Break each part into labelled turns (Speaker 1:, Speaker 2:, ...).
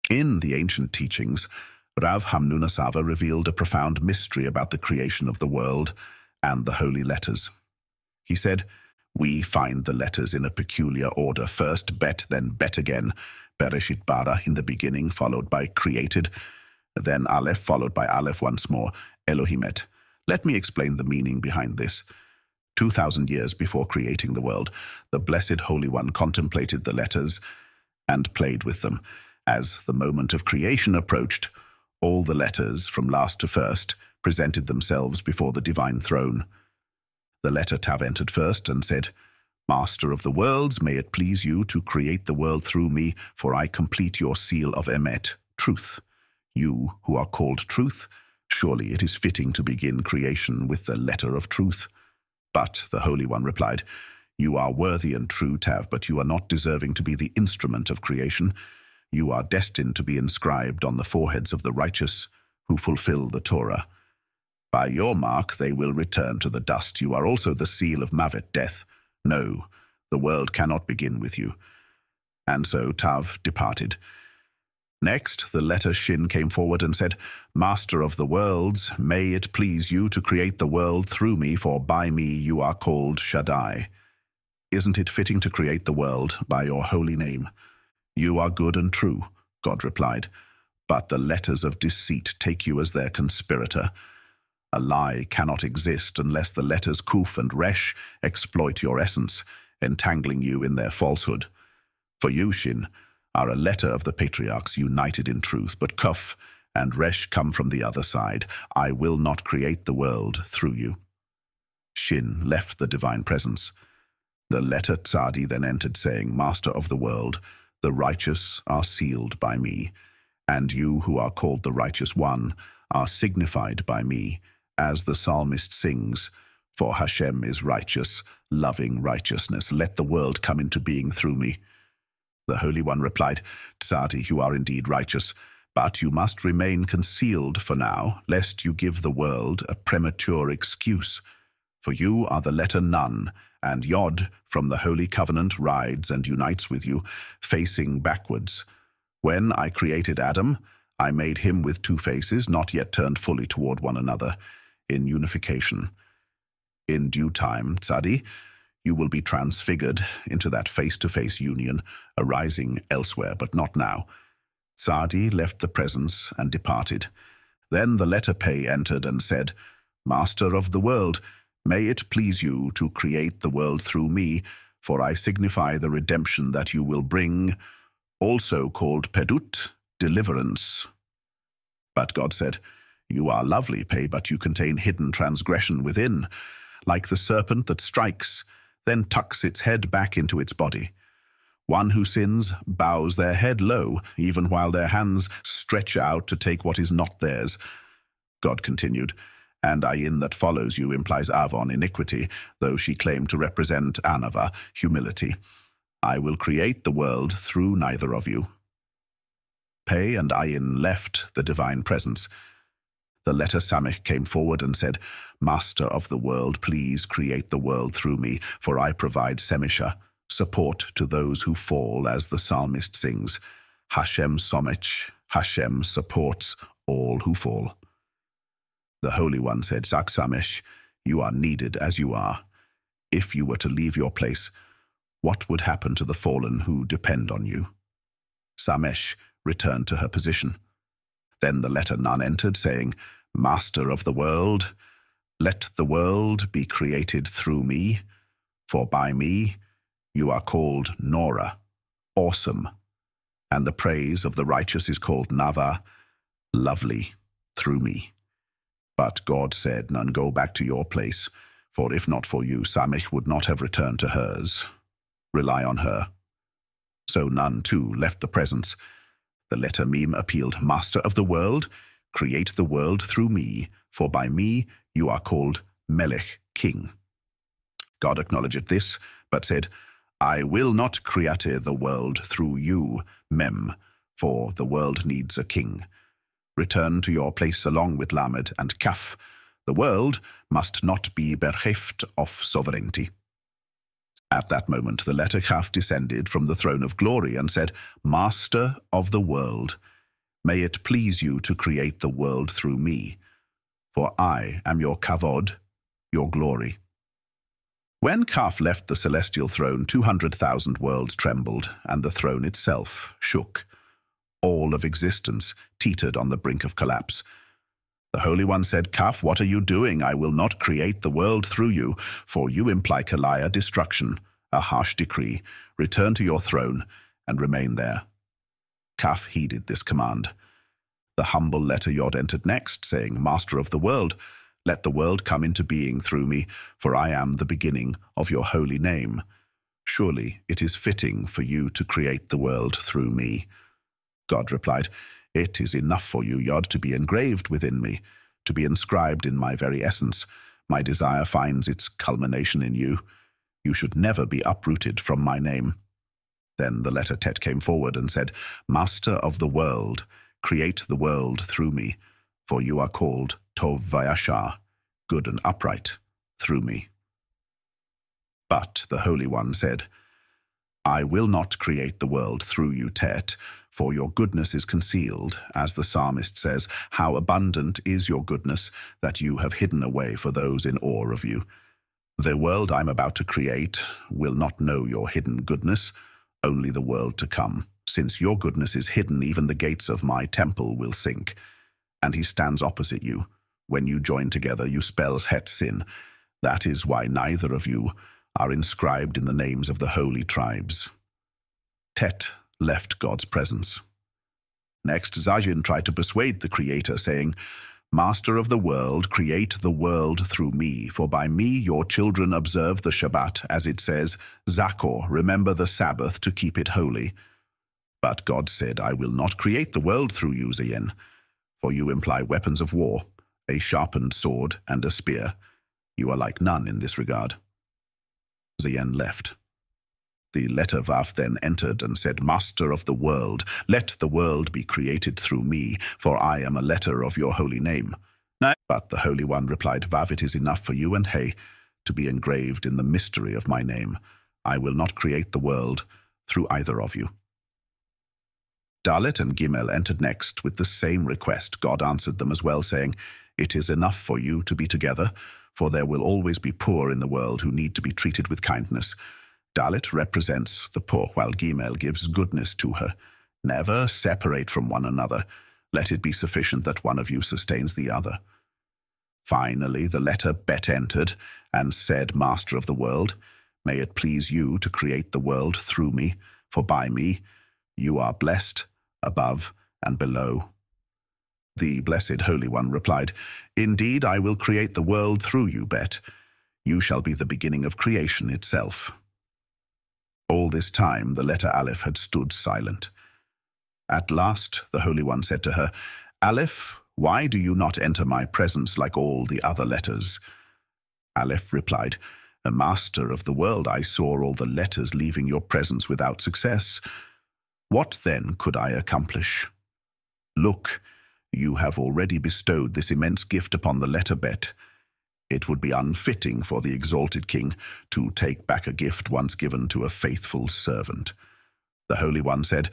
Speaker 1: In the ancient teachings, Rav Hamnuna Sava revealed a profound mystery about the creation of the world and the holy letters. He said, "We find the letters in a peculiar order. First bet, then bet again. Bereshit bara, in the beginning, followed by created. Then Alef, followed by Alef once more, Elohimet." Let me explain the meaning behind this. 2,000 years before creating the world, the Blessed Holy One contemplated the letters and played with them. As the moment of creation approached, all the letters, from last to first, presented themselves before the divine throne. The letter Tav entered first and said, "Master of the worlds, may it please you to create the world through me, for I complete your seal of Emet, truth. You, who are called truth, surely it is fitting to begin creation with the letter of truth." But the Holy One replied, "You are worthy and true, Tav, but you are not deserving to be the instrument of creation. You are destined to be inscribed on the foreheads of the righteous who fulfill the Torah. By your mark they will return to the dust. You are also the seal of Mavet, death. No, the world cannot begin with you." And so Tav departed. Next, the letter Shin came forward and said, "Master of the worlds, may it please you to create the world through me, for by me you are called Shaddai. Isn't it fitting to create the world by your holy name?" "You are good and true," God replied, "but the letters of deceit take you as their conspirator. A lie cannot exist unless the letters Kuf and Resh exploit your essence, entangling you in their falsehood. For you, Shin, are a letter of the patriarchs united in truth, but Kuf and Resh come from the other side. I will not create the world through you." Shin left the divine presence. The letter Tzadi then entered, saying, "Master of the world, the righteous are sealed by me, and you who are called the righteous one are signified by me, as the psalmist sings, for Hashem is righteous, loving righteousness. Let the world come into being through me." The Holy One replied, "Tzadi, you are indeed righteous, but you must remain concealed for now, lest you give the world a premature excuse. For you are the letter Nun, and Yod from the Holy Covenant rides and unites with you, facing backwards. When I created Adam, I made him with two faces, not yet turned fully toward one another, in unification. In due time, Tzadi, you will be transfigured into that face-to-face union arising elsewhere, but not now." Tzadi left the presence and departed. Then the letter Pei entered and said, "Master of the world, may it please you to create the world through me, for I signify the redemption that you will bring, also called Pedut, deliverance." But God said, "You are lovely, Pei, but you contain hidden transgression within, like the serpent that strikes, then tucks its head back into its body. One who sins bows their head low, even while their hands stretch out to take what is not theirs." God continued, "And Ayin that follows you implies Avon, iniquity, though she claimed to represent Anava, humility. I will create the world through neither of you." Pei and Ayin left the divine presence. The letter Samech came forward and said, "Master of the world, please create the world through me, for I provide Semisha, support to those who fall, as the psalmist sings, Hashem Somech, Hashem supports all who fall." The Holy One said, "Zak Samesh, you are needed as you are. If you were to leave your place, what would happen to the fallen who depend on you?" Samesh returned to her position. Then the letter Nun entered, saying, "Master of the world, let the world be created through me, for by me you are called Nora, awesome, and the praise of the righteous is called Nava, lovely, through me." But God said, "Nun, go back to your place, for if not for you, Samech would not have returned to hers. Rely on her." So Nun, too, left the presence. The letter Mim appealed, "Master of the world, create the world through me, for by me you are called Melech, king." God acknowledged this, but said, "I will not create the world through you, Mem, for the world needs a king. Return to your place along with Lamed and Kaf. The world must not be bereft of sovereignty." At that moment, the letter Kaf descended from the throne of glory and said, "Master of the world, May it please you to create the world through me, for I am your kavod, your glory. When Kaf left the celestial throne, 200,000 worlds trembled, and the throne itself shook. All of existence teetered on the brink of collapse. The Holy One said, Kaf, what are you doing? I will not create the world through you, for you imply Kalaya, destruction, a harsh decree. Return to your throne and remain there. Kaf heeded this command. The humble letter Yod entered next, saying, Master of the world, let the world come into being through me, for I am the beginning of your holy name. Surely it is fitting for you to create the world through me. God replied, It is enough for you, Yod, to be engraved within me, to be inscribed in my very essence. My desire finds its culmination in you. You should never be uprooted from my name. Then the letter Tet came forward and said, Master of the world, create the world through me, for you are called Tov Vayashar, good and upright, through me. But the Holy One said, I will not create the world through you, Tet, for your goodness is concealed, as the psalmist says, how abundant is your goodness that you have hidden away for those in awe of you. The world I'm about to create will not know your hidden goodness, only the world to come. Since your goodness is hidden, even the gates of my temple will sink. And he stands opposite you. When you join together, you spell Het Sin. That is why neither of you are inscribed in the names of the holy tribes. Tet left God's presence. Next, Zajin tried to persuade the Creator, saying, Master of the world, create the world through me, for by me your children observe the Shabbat, as it says, Zakor, remember the Sabbath to keep it holy. But God said, I will not create the world through you, Zayin, for you imply weapons of war, a sharpened sword and a spear. You are like none in this regard. Zayin left. The letter Vav then entered and said, Master of the world, let the world be created through me, for I am a letter of your holy name. But the Holy One replied, Vav, it is enough for you and He to be engraved in the mystery of my name. I will not create the world through either of you. Dalet and Gimel entered next with the same request. God answered them as well, saying, It is enough for you to be together, for there will always be poor in the world who need to be treated with kindness. Dalet represents the poor, while Gimel gives goodness to her. Never separate from one another. Let it be sufficient that one of you sustains the other. Finally, the letter Bet entered and said, Master of the world, may it please you to create the world through me, for by me you are blessed above and below. The Blessed Holy One replied, Indeed, I will create the world through you, Bet. You shall be the beginning of creation itself. All this time, the letter Alef had stood silent. At last, the Holy One said to her, Alef, why do you not enter my presence like all the other letters? Alef replied, Master of the world, I saw all the letters leaving your presence without success. What then could I accomplish? Look, you have already bestowed this immense gift upon the letter Bet. It would be unfitting for the exalted king to take back a gift once given to a faithful servant. The Holy One said,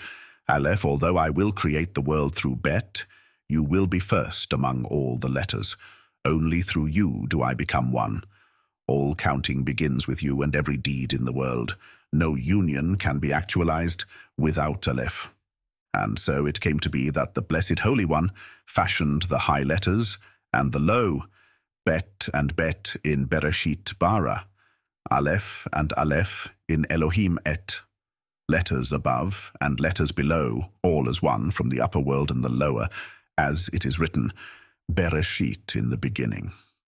Speaker 1: Alef, although I will create the world through Bet, you will be first among all the letters. Only through you do I become one. All counting begins with you and every deed in the world. No union can be actualized without Alef. And so it came to be that the Blessed Holy One fashioned the high letters and the low, Bet and Bet in Bereshit bara, Alef and Alef in Elohim et, letters above and letters below, all as one from the upper world and the lower, as it is written, Bereshit in the beginning.